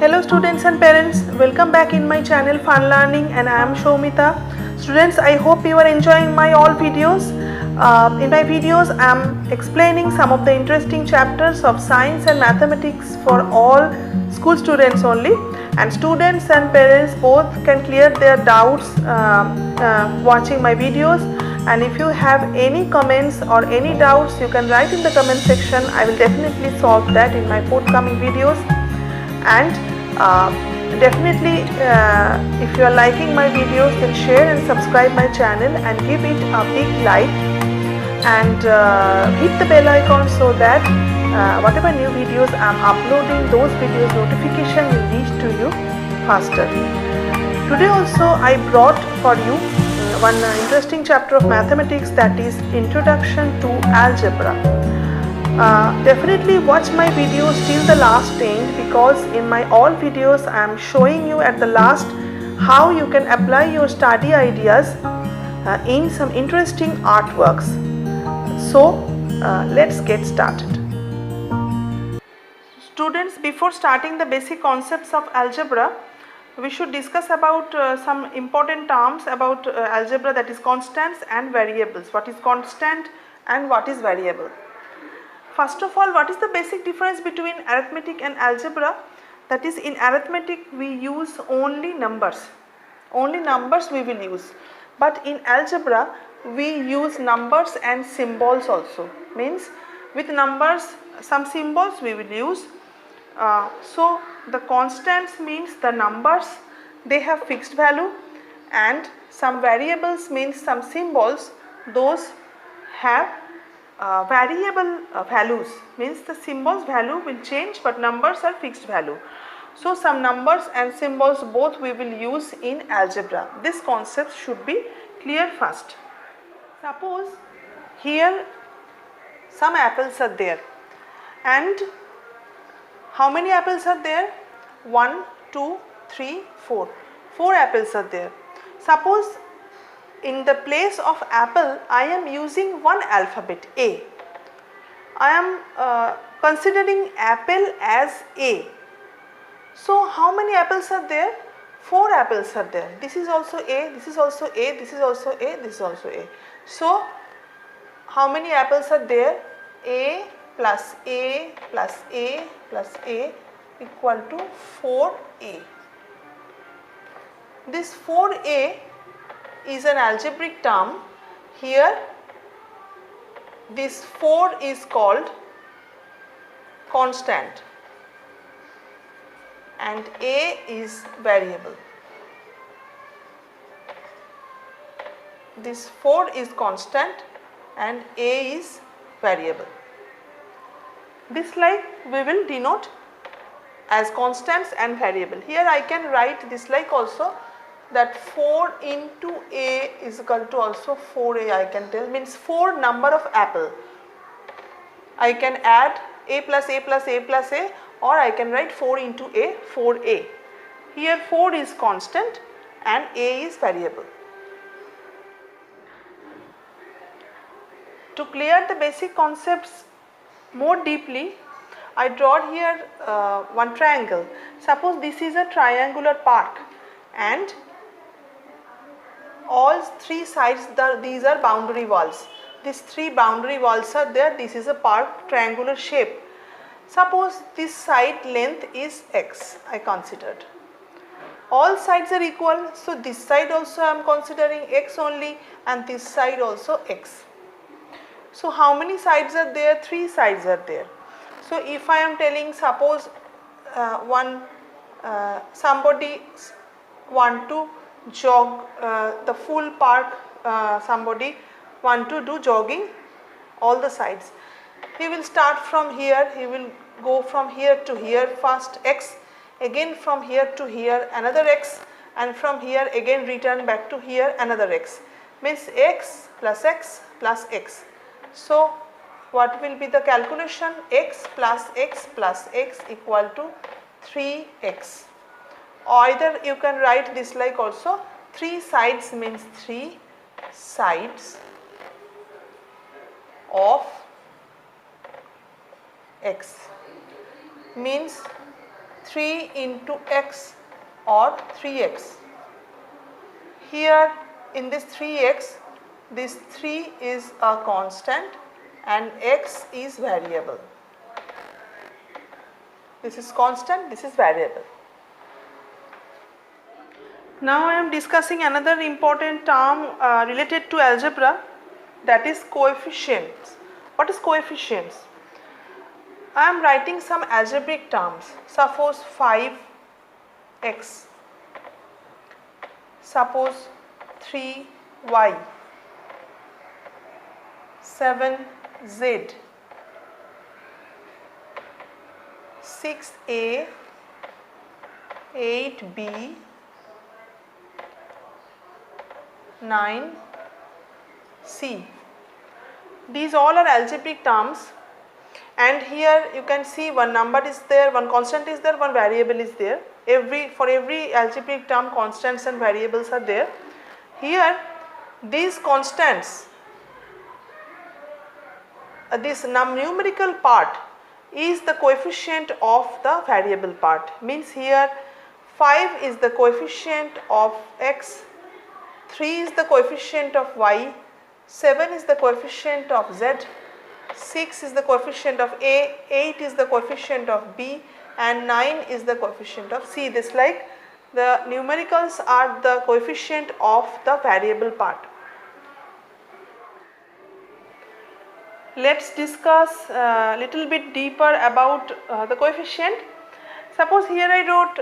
Hello students and parents, welcome back in my channel Fun Learning, and I am Shomita. Students, I hope you are enjoying my all videos. In my videos I am explaining some of the interesting chapters of science and mathematics for all school students only, and students and parents both can clear their doubts watching my videos. And if you have any comments or any doubts, you can write in the comment section. I will definitely solve that in my forthcoming videos. And definitely if you are liking my videos, then share and subscribe my channel and give it a big like, and hit the bell icon so that whatever new videos I am uploading, those videos notification will reach to you faster. Today also I brought for you one interesting chapter of mathematics, that is Introduction to Algebra. Definitely watch my videos till the last end, because in my all videos I am showing you at the last how you can apply your study ideas in some interesting artworks. So let's get started. Students, before starting the basic concepts of algebra, we should discuss about some important terms about algebra, that is constants and variables. What is constant and what is variable? First of all, what is the basic difference between arithmetic and algebra? That is, in arithmetic we use only numbers we will use, but in algebra we use numbers and symbols also. Means with numbers, some symbols we will use. So the constants means the numbers, they have fixed value, and some variables means some symbols, those have variable values, means the symbols value will change but numbers are fixed value. So some numbers and symbols both we will use in algebra. This concept should be clear first. Suppose here some apples are there, and how many apples are there? 1, 2, 3, 4. 4 apples are there. Suppose in the place of apple I am using one alphabet A. I am considering apple as A. So how many apples are there? 4 apples are there. This is also A, this is also A, this is also A, this is also A. So how many apples are there? A plus A plus A plus A equal to 4A. This 4A is an algebraic term. Here this 4 is called constant and A is variable. This 4 is constant and A is variable. This like we will denote as constants and variable. Here I can write this like also, that 4 into A is equal to also 4A, I can tell, means 4 number of apple. I can add A plus A plus A plus A, or I can write 4 into A, 4A. Here 4 is constant and A is variable. To clear the basic concepts more deeply, I draw here one triangle. Suppose this is a triangular park, and all 3 sides, these are boundary walls. These 3 boundary walls are there. This is a park, triangular shape. Suppose this side length is x, I considered. All sides are equal, so this side also I am considering x only, and this side also x. So how many sides are there? 3 sides are there. So if I am telling, suppose somebody want to jog the full park, somebody want to do jogging all the sides. He will start from here, he will go from here to here, first x, again from here to here another x, and from here again return back to here another x, means x plus x plus x. So what will be the calculation? X plus x plus x equal to 3x. Either you can write this like also, 3 sides means 3 sides of x, means 3 into x or 3x. Here in this 3x, this 3 is a constant and x is variable. This is constant, this is variable. Now I am discussing another important term related to algebra, that is coefficients. What is coefficients? I am writing some algebraic terms. Suppose 5x, suppose 3y, 7z, 6a, 8b, 9c. These all are algebraic terms, and here you can see one number is there, one constant is there, one variable is there. For every algebraic term, constants and variables are there. Here these constants, this numerical part is the coefficient of the variable part. Means here 5 is the coefficient of x, 3 is the coefficient of y, 7 is the coefficient of z, 6 is the coefficient of a, 8 is the coefficient of b, and 9 is the coefficient of c. This like the numericals are the coefficient of the variable part. Let us discuss a little bit deeper about the coefficient. Suppose here I wrote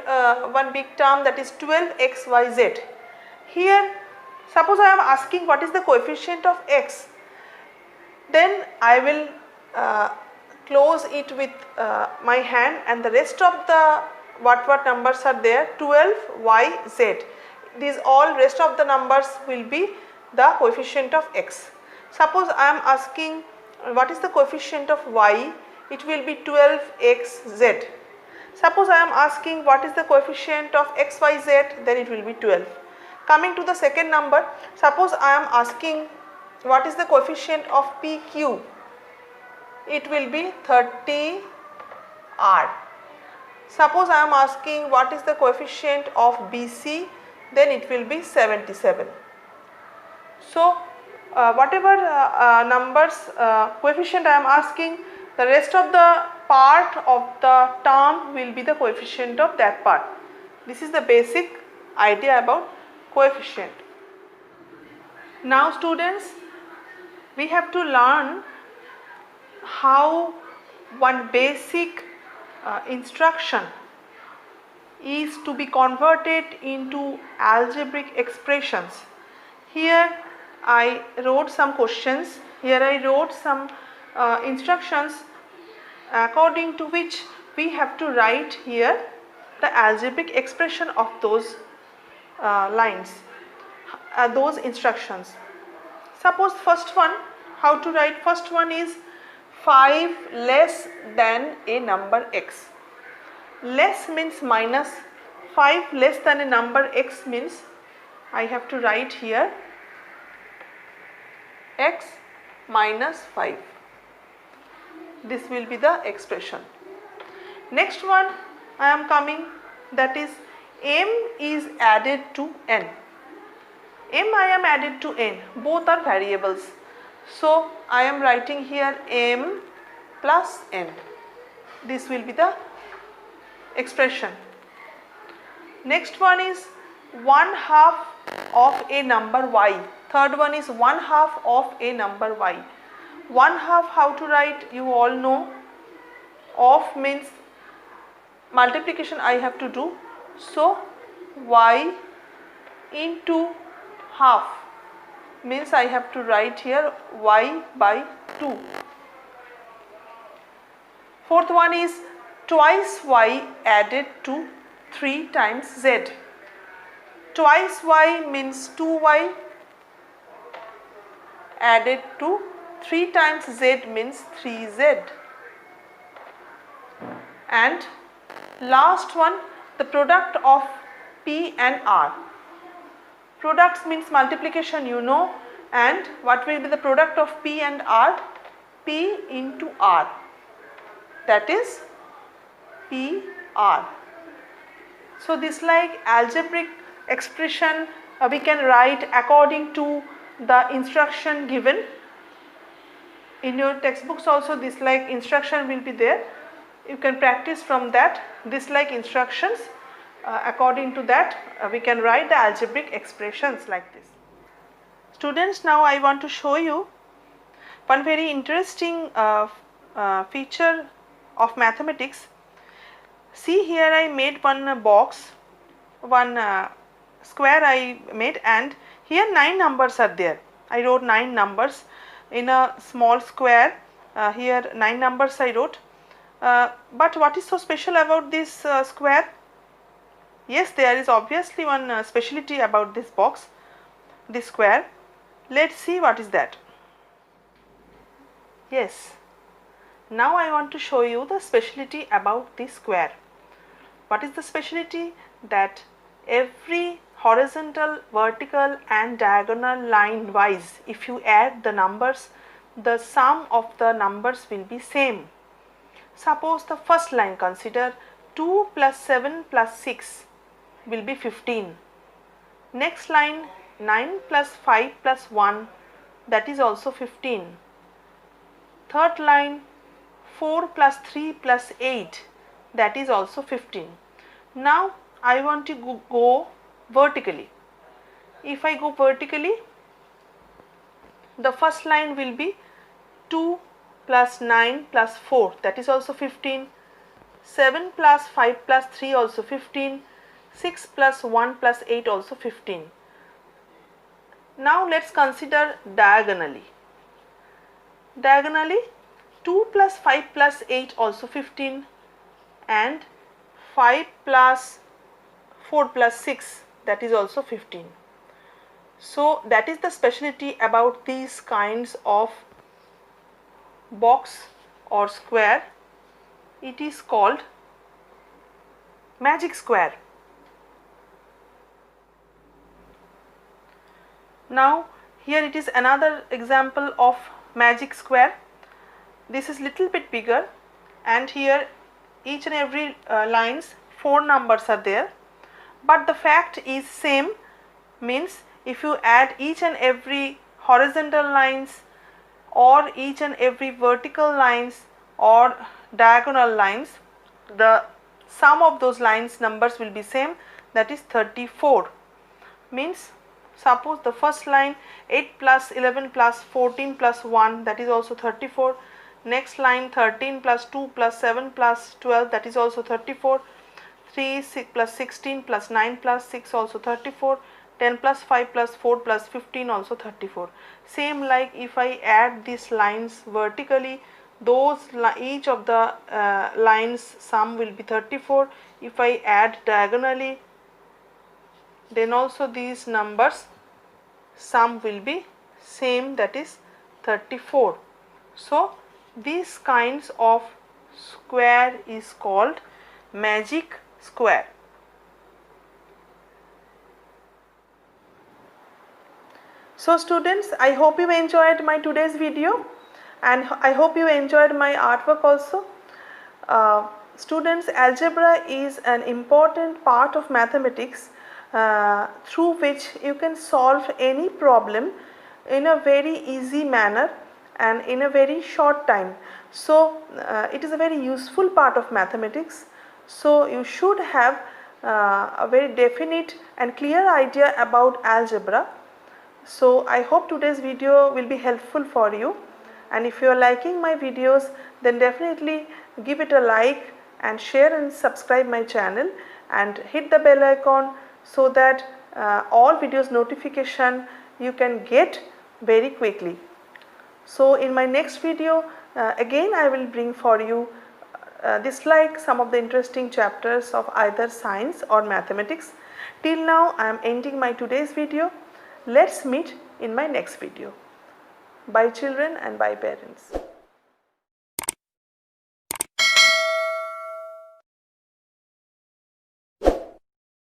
one big term, that is 12xyz. Here suppose I am asking what is the coefficient of x, then I will close it with my hand, and the rest of the what numbers are there, 12yz, these all rest of the numbers will be the coefficient of x. Suppose I am asking what is the coefficient of y, it will be 12xz. Suppose I am asking what is the coefficient of xyz, then it will be 12. Coming to the second number, suppose I am asking what is the coefficient of pq, it will be 30r. Suppose I am asking what is the coefficient of bc, then it will be 77. So whatever numbers coefficient I am asking, the rest of the part of the term will be the coefficient of that part. This is the basic idea about coefficient. Now students, we have to learn how one basic instruction is to be converted into algebraic expressions. Here I wrote some questions, here I wrote some instructions according to which we have to write here the algebraic expression of those lines, those instructions. Suppose first one, how to write? First one is 5 less than a number x. Less means minus, 5 less than a number x means I have to write here x minus 5. This will be the expression. Next one I am coming, that is m is added to n. M I am added to n, both are variables. So I am writing here m plus n. This will be the expression. Next one is 1/2 of a number y. Third one is 1/2 of a number y. 1/2 how to write, you all know. Of means multiplication I have to do. So y into half means I have to write here y by 2. Fourth one is twice y added to 3 times z. Twice y means 2y added to 3 times z means 3z. And last one, the product of p and r. Products means multiplication, you know, and what will be the product of p and r? P into r, that is p r. So this like algebraic expression we can write according to the instruction given. In your textbooks also this like instruction will be there. You can practice from that this like instructions. According to that we can write the algebraic expressions like this. Students, now I want to show you one very interesting feature of mathematics. See, here I made one box, one square I made, and here 9 numbers are there. I wrote 9 numbers in a small square. Here 9 numbers I wrote. But what is so special about this square? Yes, there is obviously one speciality about this box, this square. Let's see what is that. Yes, now I want to show you the speciality about this square. What is the speciality? That every horizontal, vertical and diagonal line wise, if you add the numbers, the sum of the numbers will be same. Suppose the first line, consider 2 plus 7 plus 6 will be 15. Next line 9 plus 5 plus 1, that is also 15. Third line 4 plus 3 plus 8, that is also 15. Now I want to go vertically. If I go vertically, the first line will be 2 plus 9 plus 4, that is also 15. 7 plus 5 plus 3 also 15. 6 plus 1 plus 8 also 15. Now let's consider diagonally. Diagonally 2 plus 5 plus 8 also 15, and 5 plus 4 plus 6, that is also 15. So that is the speciality about these kinds of box or square. It is called magic square. Now here it is another example of magic square. This is little bit bigger, and here each and every lines 4 numbers are there, but the fact is same. Means if you add each and every horizontal lines or each and every vertical lines or diagonal lines, the sum of those lines numbers will be same, that is 34. Means suppose the first line 8 plus 11 plus 14 plus 1, that is also 34. Next line 13 plus 2 plus 7 plus 12, that is also 34. 3 6 plus 16 plus 9 plus 6 also 34. 10 plus 5 plus 4 plus 15 also 34. Same like if I add these lines vertically, those each of the lines sum will be 34. If I add diagonally, then also these numbers sum will be same, that is 34. So these kinds of square is called magic square. So students, I hope you enjoyed my today's video, and I hope you enjoyed my artwork also. Students, algebra is an important part of mathematics through which you can solve any problem in a very easy manner and in a very short time. So it is a very useful part of mathematics. So you should have a very definite and clear idea about algebra. So I hope today's video will be helpful for you, and if you are liking my videos, then definitely give it a like and share and subscribe my channel and hit the bell icon, so that all videos notification you can get very quickly. So in my next video again I will bring for you this like some of the interesting chapters of either science or mathematics. Till now I am ending my today's video. Let's meet in my next video. Bye children and bye parents.